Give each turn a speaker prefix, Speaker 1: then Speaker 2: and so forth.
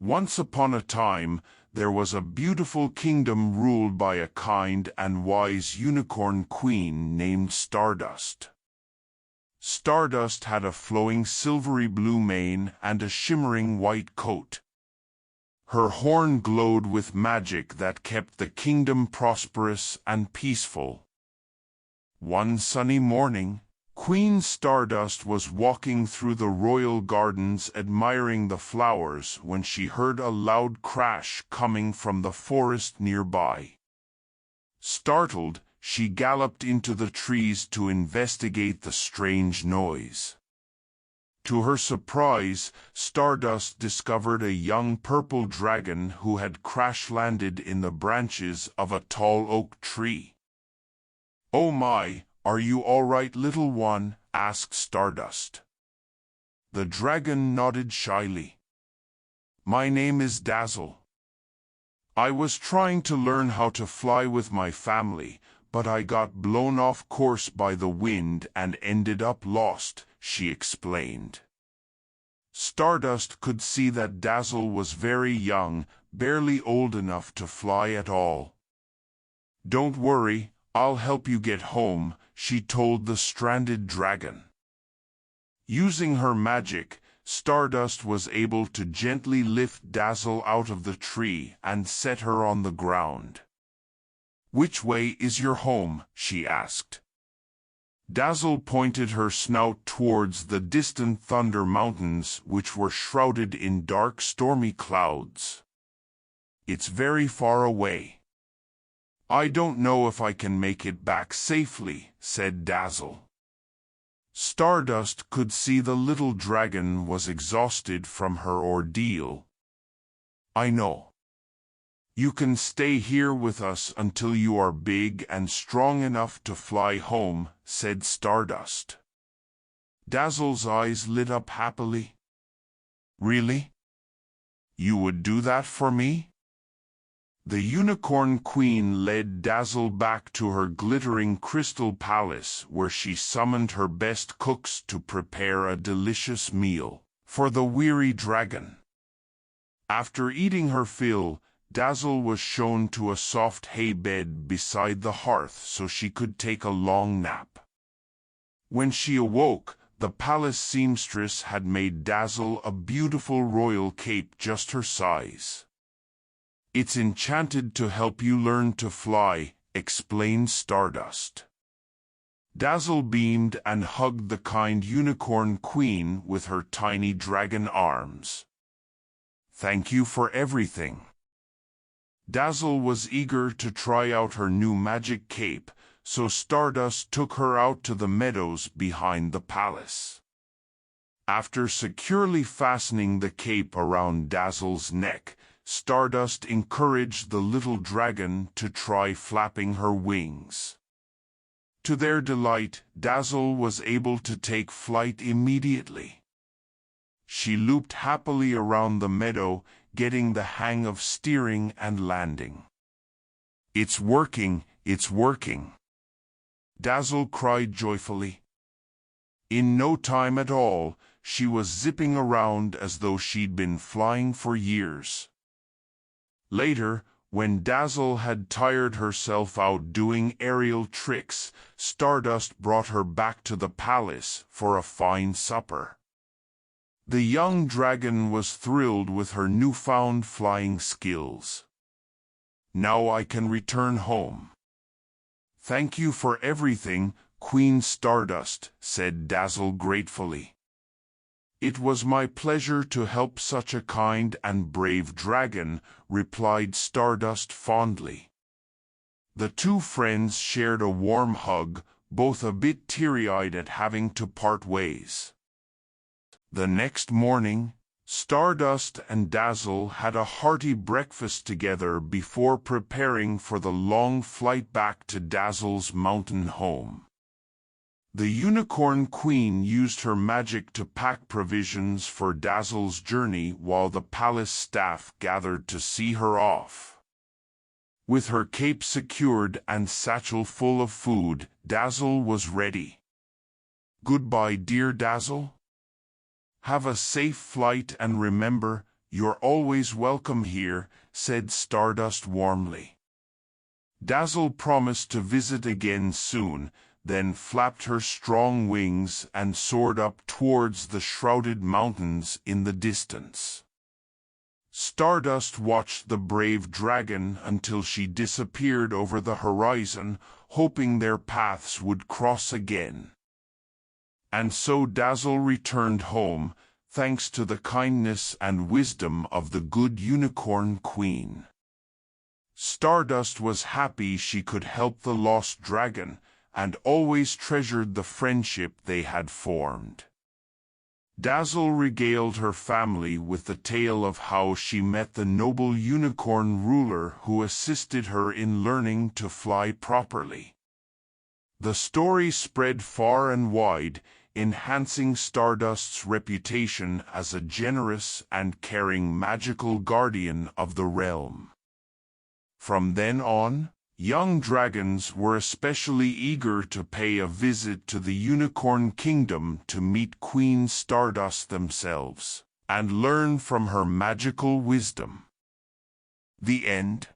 Speaker 1: Once upon a time, there was a beautiful kingdom ruled by a kind and wise unicorn queen named Stardust. Stardust had a flowing silvery blue mane and a shimmering white coat. Her horn glowed with magic that kept the kingdom prosperous and peaceful. One sunny morning, Queen Stardust was walking through the royal gardens admiring the flowers when she heard a loud crash coming from the forest nearby. Startled, she galloped into the trees to investigate the strange noise. To her surprise, Stardust discovered a young purple dragon who had crash-landed in the branches of a tall oak tree. "Oh my, are you all right, little one?" asked Stardust. The dragon nodded shyly. "My name is Dazzle. I was trying to learn how to fly with my family, but I got blown off course by the wind and ended up lost," she explained. Stardust could see that Dazzle was very young, barely old enough to fly at all. "Don't worry, I'll help you get home," she told the stranded dragon. Using her magic, Stardust was able to gently lift Dazzle out of the tree and set her on the ground. "Which way is your home?" she asked. Dazzle pointed her snout towards the distant Thunder Mountains, which were shrouded in dark stormy clouds. "It's very far away. I don't know if I can make it back safely," said Dazzle. Stardust could see the little dragon was exhausted from her ordeal. "I know. You can stay here with us until you are big and strong enough to fly home," said Stardust. Dazzle's eyes lit up happily. "Really? You would do that for me?" The Unicorn Queen led Dazzle back to her glittering crystal palace, where she summoned her best cooks to prepare a delicious meal for the weary dragon. After eating her fill, Dazzle was shown to a soft hay bed beside the hearth so she could take a long nap. When she awoke, the palace seamstress had made Dazzle a beautiful royal cape just her size. "It's enchanted to help you learn to fly," explained Stardust. Dazzle beamed and hugged the kind Unicorn Queen with her tiny dragon arms. "Thank you for everything." Dazzle was eager to try out her new magic cape, so Stardust took her out to the meadows behind the palace. After securely fastening the cape around Dazzle's neck, Stardust encouraged the little dragon to try flapping her wings. To their delight, Dazzle was able to take flight immediately. She looped happily around the meadow, getting the hang of steering and landing. "It's working, it's working!" Dazzle cried joyfully. In no time at all, she was zipping around as though she'd been flying for years. Later, when Dazzle had tired herself out doing aerial tricks, Stardust brought her back to the palace for a fine supper. The young dragon was thrilled with her newfound flying skills. "Now I can return home." "Thank you for everything, Queen Stardust," said Dazzle gratefully. "It was my pleasure to help such a kind and brave dragon," replied Stardust fondly. The two friends shared a warm hug, both a bit teary-eyed at having to part ways. The next morning, Stardust and Dazzle had a hearty breakfast together before preparing for the long flight back to Dazzle's mountain home. The Unicorn Queen used her magic to pack provisions for Dazzle's journey while the palace staff gathered to see her off. With her cape secured and satchel full of food, Dazzle was ready. "Goodbye, dear Dazzle. Have a safe flight and remember, "You're always welcome here," said Stardust warmly. Dazzle promised to visit again soon, then flapped her strong wings and soared up towards the shrouded mountains in the distance. Stardust watched the brave dragon until she disappeared over the horizon, hoping their paths would cross again. And so Dazzle returned home, thanks to the kindness and wisdom of the good Unicorn Queen. Stardust was happy she could help the lost dragon, and always treasured the friendship they had formed. Dazzle regaled her family with the tale of how she met the noble unicorn ruler who assisted her in learning to fly properly. The story spread far and wide, enhancing Stardust's reputation as a generous and caring magical guardian of the realm. From then on, young dragons were especially eager to pay a visit to the Unicorn Kingdom to meet Queen Stardust themselves, and learn from her magical wisdom. The end.